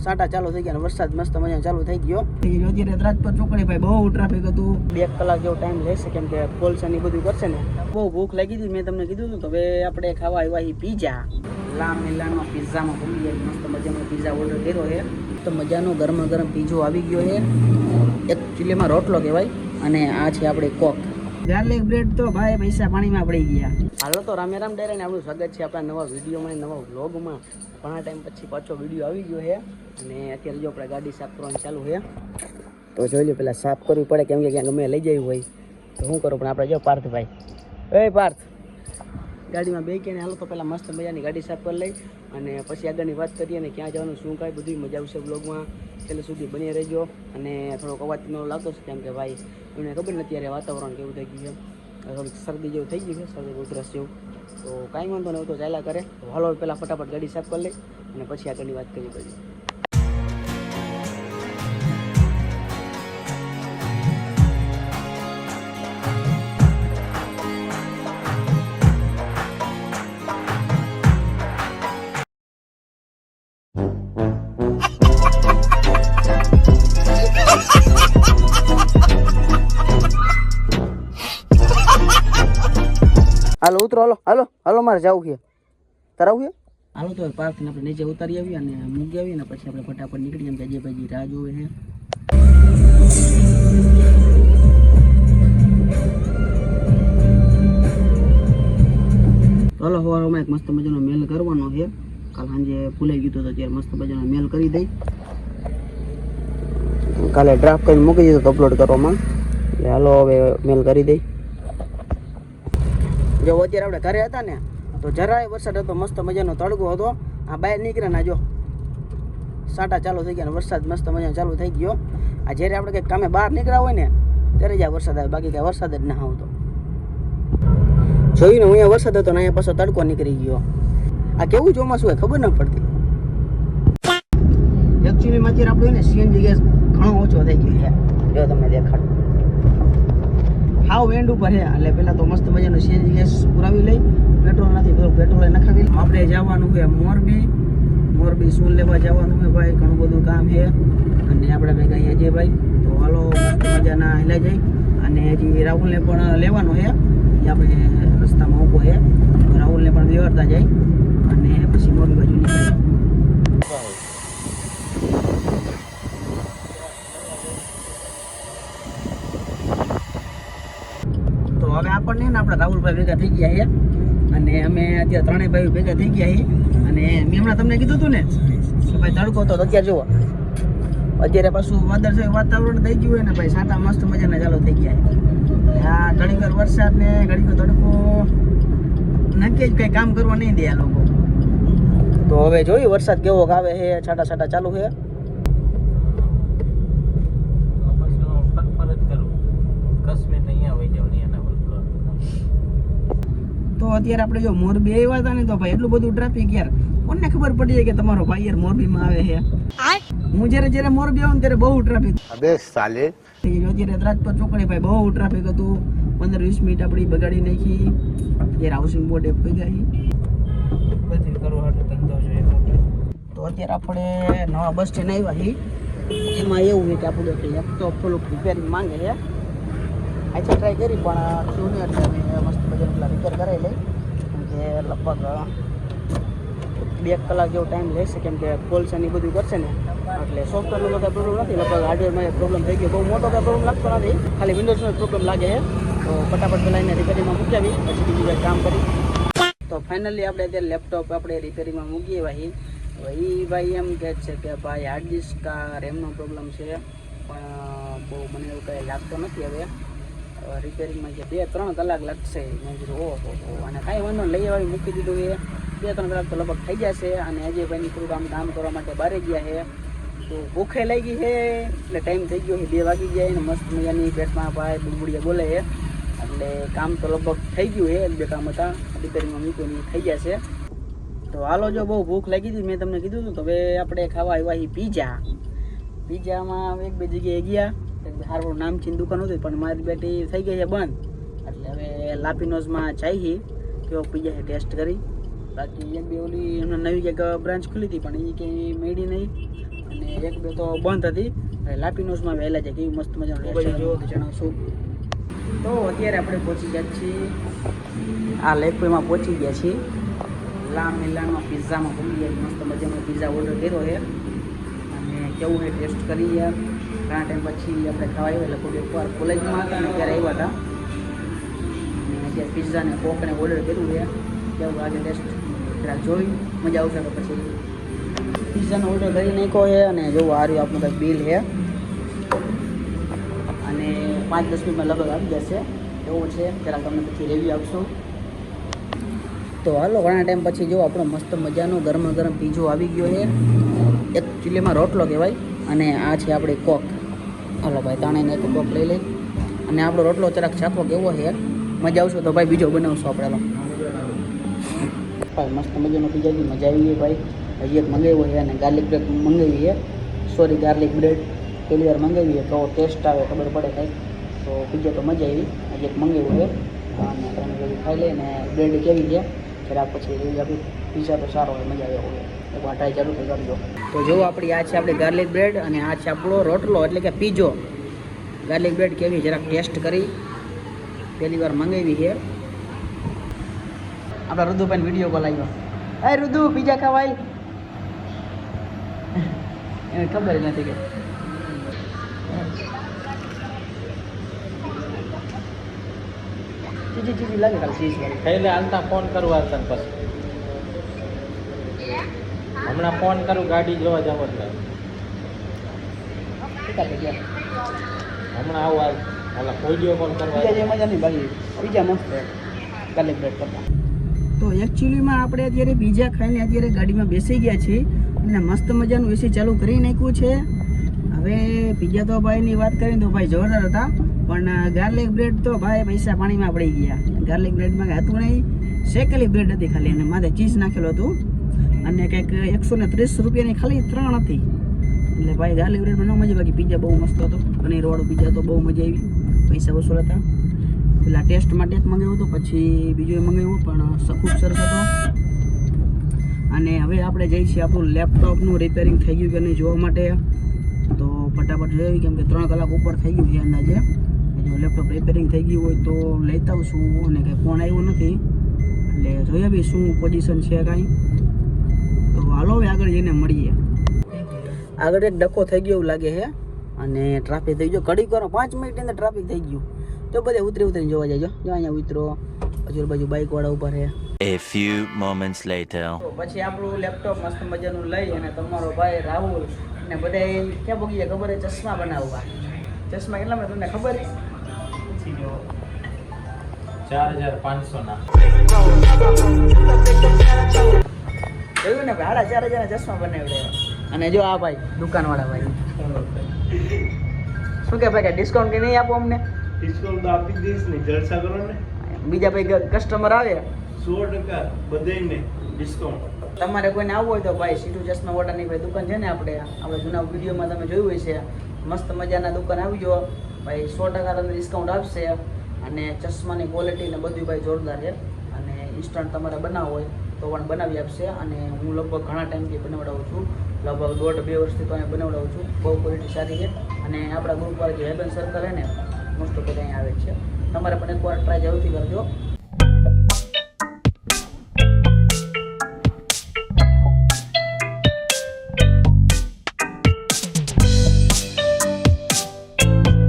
સાટા ચાલુ થઈ ગયા, વરસાદ મસ્ત મજા ચાલુ થઈ ગયો. અત્યારે રાજપુર ચોકડી ભાઈ બહુ ટ્રાફિક હતું. 2 કલાક જેવો ટાઈમ લેશે કેમ કે પોલ્સન એ બધું કરશે ને. બહુ ભૂખ લાગી હતી, મેં તમને કીધું હતું. તો હવે આપણે ખાવા આવ્યા પીઝા. મિલાનમાં પિઝામાં ભૂલી જાય, મસ્ત મજાનો પિઝા ઓર્ડર કર્યો છે. તો મજાનો ગરમા ગરમ પીઝો આવી ગયો છે. એકચ્યુઅલીમાં રોટલો કહેવાય અને આ છે આપણે કોક. ગાર્લિક બ્રેડ તો ભાઈ પૈસા પાણીમાં પડી ગયા. હાલો તો રામે રામ ડાયરા ને આપણું સ્વાગત છે આપણા નવા વિડીયોમાં, નવા વ્લોગમાં. ઘણા ટાઈમ પછી પાછો વિડીયો આવી ગયો છે અને અત્યારે જો આપણે ગાડી સાફ કરવાની ચાલુ છે. તો જોઈ લો, પહેલાં સાફ કરવી પડે કેમ કે ક્યાં ગમે લઈ જવી હોય તો શું કરું. પણ આપણે જો પાર્થભાઈ, એ પાર્થ ગાડીમાં બે ક્યાં હાલો તો પહેલાં મસ્ત મજાની ગાડી સાફ કરી લઈ અને પછી આગળની વાત કરીએ અને ક્યાં જવાનું શું કાંઈ બધી મજા આવશે બ્લોગમાં. છેલ્લે સુધી બની રહેજો. અને થોડોક અવાજ ન લાગતો છે કેમ કે ભાઈ એમને ખબર નથી અત્યારે વાતાવરણ કેવું થઈ ગયું છે, થોડીક શરદી જેવું થઈ ગયું છે, શરદી ઉધરસ જેવું. તો કાંઈ વાંધો નહીં, તો ચાલ્યા કરે. તો હાલો પહેલાં ફટાફટ ગાડી સાફ કરી લઈ અને પછી આગળની વાત કરવી પડે. હાલો ઉતરો, હાલો હાલો હાલો, મારે જવું છે. તારે આવું છે? હાલો તો પાર્કથી આપણે નીચે ઉતારી આવીએ અને મૂકી આવીએ ને પછી આપણે ફટાફટ નીકળી એમ કે જે ભાઈ રાહ જોવે છે. હાલો સવારમાં એક મસ્ત મજાનો મેલ કરવાનો છે. કાલ સાંજે ભૂલાઈ ગયું તો અત્યારે મસ્ત મજાનો મેલ કરી દઈ. કાલે ડ્રાફ્ટ કરીને મૂકી દીધો તો અપલોડ કરવામાં. એટલે હાલો હવે મેલ કરી દઈ. જો અત્યારે આપણે ઘરે હતા ને તો જરાય વરસાદ હતો, મસ્ત મજાનો તડકો હતો. આ બહાર નીકળ્યા ના જો સાટા ચાલુ થઈ ગયા, વરસાદ મસ્ત મજાનો ચાલુ થઈ ગયો. આ જ્યારે આપણે કંઈક કામે બહાર નીકળ્યા હોય ને ત્યારે જ આ વરસાદ આવે, બાકી કાંઈ વરસાદ જ ના આવતો. જોયું ને અહીંયા વરસાદ હતો ને અહીંયા પાછો તડકો નીકળી ગયો. આ કેવું ચોમાસું હોય ખબર ન પડતી. એકચ્યુઅલીમાં અત્યારે આપણું ને સીએનજી ગેસ ઘણો ઓછો થઈ ગયો છે. જો તમને દેખાડું, હાવ એન્ડ ઉપર છે. એટલે પહેલાં તો મસ્ત મજાનો સીએનજી ગેસ પુરાવી લઈ. પેટ્રોલ નથી, પેટ્રોલ નખાવી. આપણે જવાનું છે મોરબી સૂલ લેવા જવાનું છે ભાઈ. ઘણું બધું કામ છે અને આપણે ભેગા અજયભાઈ. તો હાલો મસ્ત મજાના હેલા જાય. અને હજી રાહુલને પણ લેવાનો છે, એ આપણે રસ્તામાં ઊભો છે. રાહુલને પણ વ્યવહારતા જાય અને પછી મોરબી બાજુ નીકળે. તો હવે આપણને ને આપણે રાહુલભાઈ ભેગા થઈ ગયા છે અને અમે અત્યારે ત્રણેય ભાઈઓ ભેગા થઈ ગયા છીએ. અને મેં હમણાં તમને કીધું હતું ને કે ભાઈ તડકો તો અત્યારે જુઓ, અત્યારે પાછું વાતાવરણ થઈ ગયું હોય ને ભાઈ, સાટા મસ્ત મજાના ચાલુ થઈ ગયા છે. આ ઘણીવાર વરસાદ ને ઘણીવાર તડકો નક્કી જ કંઈ કામ કરવા નહીં દે આ લોકો. તો હવે જોયું વરસાદ કેવો આવે છે, છાટા છાટા ચાલુ છે. તો અત્યારે આપણે જો મોરબી આવ્યા હતા ને તો ભાઈ એટલું બધું ટ્રાફિક યાર, કોને ખબર પડી જાય કે તમારો ભાઈ યાર મોરબીમાં આવે છે. હું જ્યારે મોરબી આવું ત્યારે બહુ ટ્રાફિક. અબે સાલે અત્યારે રાજપુર ચોકડી ભાઈ બહુ ટ્રાફિક હતું. 15-20 મિનિટ આપણી બગાડી નાખી. અત્યારે હાઉસિંગ બોર્ડ ભેગા છે બધી કરવા ધંધો જોઈએ. તો અત્યારે આપણે નવા બસ સ્ટેન્ડ આવ્યા છીએ. એમાં એવું છે કે આપણું લેપટોપ થોડુંક રિપેરિંગ માંગે છે. આછા ટ્રાય કરી પણ શું નહીં, એટલે મસ્ત મજાનું પેલા રિપેર કરાવી લઈ. કેમ કે લગભગ 2 કલાક જેવો ટાઈમ લેશે કેમ કે પોલ્સન એ બધું કરશે ને. એટલે સોફ્ટવેરનો તો કાંઈ પ્રોબ્લેમ નથી, લગભગ હાર્ડવેરમાં પ્રોબ્લેમ થઈ ગયો. બહુ મોટો કાંઈ પ્રોબ્લેમ લાગતો નથી, ખાલી વિન્ડોઝનો પ્રોબ્લેમ લાગે છે. તો ફટાફટ પહેલાં એને રિપેરિંગમાં મૂકી આવી પછી બીજું કંઈ કામ કરી. તો ફાઇનલી આપણે અત્યારે લેપટોપ આપણે રિપેરિંગમાં મૂકી આવ્યા. તો એ ભાઈ એમ કહે છે કે ભાઈ હાર્ડ ડિસ્ક રેમનો પ્રોબ્લેમ છે, પણ બહુ મને એવું કંઈ લાગતો નથી. હવે રિપેરિંગમાં જે 2-3 કલાક લાગશે. મેં કીધું ઓહો, અને કાંઈ વાંધો લઈ આવી મૂકી દીધું એ 2-3 કલાક તો લગભગ થઈ જશે. અને અજયભાઈની થોડુંક કામ કરવા માટે બહાર ગયા છે. તો ભૂખે લાગી છે એટલે ટાઈમ થઈ ગયો છે, 2 વાગી ગયા. અને મસ્ત મજાની પેટમાં ભાઈ બુડબુડિયા બોલે છે. એટલે કામ તો લગભગ થઈ ગયું છે, 2 કામ હતા રિપેરિંગમાં મૂક્યું થઈ જશે. તો હાલો, જો બહુ ભૂખ લાગી હતી મેં તમને કીધું હતું. તો હવે આપણે ખાવા આવ્યા છીએ પીઝામાં 1-2 જગ્યાએ ગયા. સારું નામ છે દુકાન હતી પણ મારી બેટી થઈ ગઈ છે બંધ. એટલે હવે લાપીનોઝમાં જઈએ કેવો પીઝા છે ટેસ્ટ કરી. બાકી એક બે ઓલી એમને નવી કંઈક બ્રાન્ચ ખુલી હતી પણ એ કંઈ મળી નહીં. અને એક બે તો બંધ હતી. લાપીનોસમાં વહેલા છે, કેવી મસ્ત મજાનું ટેસ્ટ જણાવશું. તો અત્યારે આપણે પહોંચી ગયા છીએ આ લેકપોઈમાં પહોંચી ગયા છીએ. મિલાનમાં પિઝામાં પહોંચી ગયા. મસ્ત મજાનો પિઝા ઓર્ડર કર્યો છે અને કેવું છે ટેસ્ટ કરી યાર. ઘણા ટાઈમ પછી આપણે ખાવા આવ્યા, લગભગ એકવાર કોલેજમાં હતા ને ત્યારે આવ્યા હતા. અને અત્યારે પિઝા ને કોકને ઓર્ડર કર્યું છે. કેવું આજે ટેસ્ટ જોઈ મજા આવશે. તો પછી પિઝાનો ઓર્ડર કરી નાખ્યો છે અને જોવું આ રહ્યું આપણું કંઈક બિલ છે અને 5-10 મિનિટમાં લગભગ આવી જશે એવું છે. જરાક તમને પછી રિવ્યૂ આપશું. તો હાલો, ઘણા ટાઈમ પછી જો આપણો મસ્ત મજાનો ગરમા ગરમ પીઝો આવી ગયો છે. એકચ્યુઅલીમાં રોટલો કહેવાય અને આ છે આપણી કોક. હાલો ભાઈ, તાણીને એક કોક લઈ લઈ અને આપણો રોટલો જરાક ચાખવો કેવો છે, મજા આવશે. તો ભાઈ બીજો બનાવશું આપણે. ભાઈ મસ્ત મજાનો પીઝા છે, મજા આવી ગઈ ભાઈ. હજી એક મંગાવ્યો છે અને ગાર્લિક બ્રેડ મંગાવી છે. સોરી, ગાર્લિક બ્રેડ પહેલી વાર મંગાવી છે, તો ટેસ્ટ આવે ખબર પડે કંઈક. તો પીઝા તો મજા આવી. હજી એક મંગાવ્યું છે અને તમે બધું ખાઈ લઈએ ને બ્રેડ કેવી છે જરાક પછી એવી આપણી પીઝા તો સારો હોય, મજા આવે હોય. એકવાર ટ્રાય ચાલુ થઈ કરજો. તો જો આપણી આ છે આપણી ગાર્લિક બ્રેડ અને આ છે આપણો રોટલો એટલે કે પીઝો. ગાર્લિક બ્રેડ કેવી જરાક ટેસ્ટ કરી, પહેલી વાર મંગાવી છે. આપણા રુદુભાઈ વિડીયો કોલ આવ્યો. એ રુદુ, પીઝા ખાવાય? એને ખબર જ નથી કે ચીજી લાગે ખાલી ચીઝ વાળી. એટલે હાલતા ફોન કરવા તને પછી હમણાં ફોન કરું ગાડી જોવા જાવ એટલે હમણાં આવું હાલ વિડીયો કોલ કરવા. પીઝા મજા નહીં બાકી પીઝા મસ્ત ગાર્લિક બ્રેડ કરતા. તો એકચ્યુઅલીમાં આપણે અત્યારે પીઝા ખાઈને અત્યારે ગાડીમાં બેસી ગયા છીએ અને મસ્ત મજાનું એસી ચાલુ કરી નાખ્યું છે. હવે પીઝા તો ભાઈની વાત કરીને તો ભાઈ જોરદાર હતા, પણ ગાર્લિક બ્રેડ તો ભાઈ પૈસા પાણીમાં પડી ગયા. ગાર્લિક બ્રેડમાં હતું નહીં, શેકેલી બ્રેડ હતી ખાલી અને માથે ચીઝ નાખેલું હતું અને કંઈક 130 રૂપિયાની ખાલી 3 હતી. એટલે ભાઈ ગાર્લિક બ્રેડમાં ન મજા, બાકી પીઝા બહુ મસ્ત હતો. પનીરવાળો પીઝા તો બહુ મજા આવી, પૈસા વસૂલ હતા. પેલા ટેસ્ટ માટે એક મંગાવ્યું હતું, પછી બીજું એ મંગાવ્યું પણ ખૂબ સરસ હતો. અને હવે આપણે જઈએ છીએ આપણું લેપટોપનું રિપેરિંગ થઈ ગયું કે નહીં જોવા માટે. તો ફટાફટ જોઈ, કેમ કે 3 કલાક ઉપર થઈ ગયું છે અંદાજે. જો લેપટોપ રિપેરિંગ થઈ ગયું હોય તો લેતા આવશું અને કંઈ ફોન આવ્યો નથી એટલે જોઈએ બી શું પોઝિશન છે કાંઈ. તો હાલો હવે આગળ જઈને મળીએ. આગળ એક ડખો થઈ ગયો એવું લાગે છે અને ટ્રાફિક થઈ ગયો. ઘડી કરો 5 મિનિટની અંદર ટ્રાફિક થઈ ગયું. તો બધે ઉતરીને જોવા જાય. જો અહીંયા ઉતરો, હજુ બાજુ બાઇકવાળા ઉપર છે. A few moments later. તો પછી આપણું લેપટોપ મસ્ત મજાનું લઈ અને તમારો ભાઈ રાહુલ ને બધા ક્યાં પગી ગયા ખબર? ચશ્મા બનાવવા. ચશ્મા કેટલામાં તમને ખબર? 4500 ના જોયું ને, 4,500 ચશ્મા બનાવ્યા. અને જો આ ભાઈ દુકાનવાળા ભાઈ શું કે ભાઈ, ડિસ્કાઉન્ટ કે નહીં આપો અમને? ડિસ્કાઉન્ટ તો આપી દઈશ ને, જલસા કરો ને. બીજા ભાઈ કસ્ટમર આવે 100% બધાને ડિસ્કાઉન્ટ. તમારે કોઈને આવવું હોય તો ભાઈ સીધું ચશ્મા વોટાની ભાઈ દુકાન છે ને, આપણે જૂના વિડીયોમાં તમે જોયું હોય છે. મસ્ત મજાના દુકાન આવી જાઓ ભાઈ, 100% તમને ડિસ્કાઉન્ટ આપશે. અને ચશ્માની ક્વોલિટી ને બધું ભાઈ જોરદાર છે. અને ઇન્સ્ટન્ટ તમારે બનાવવું હોય તો પણ બનાવી આપશે. અને હું લગભગ ઘણા ટાઈમથી બનાવડાવું છું, લગભગ 1.5-2 વર્ષથી તો અહીંયા બનાવડાવું છું. બહુ ક્વોલિટી સારી છે. અને આપણા ગ્રુપવાળા જે હેબન સર્કલ છે ને, મોસ્ટ ઓફ બધા અહીંયા આવે છે. તમારે પણ એકવાર ટ્રાય જરૂરથી કરજો.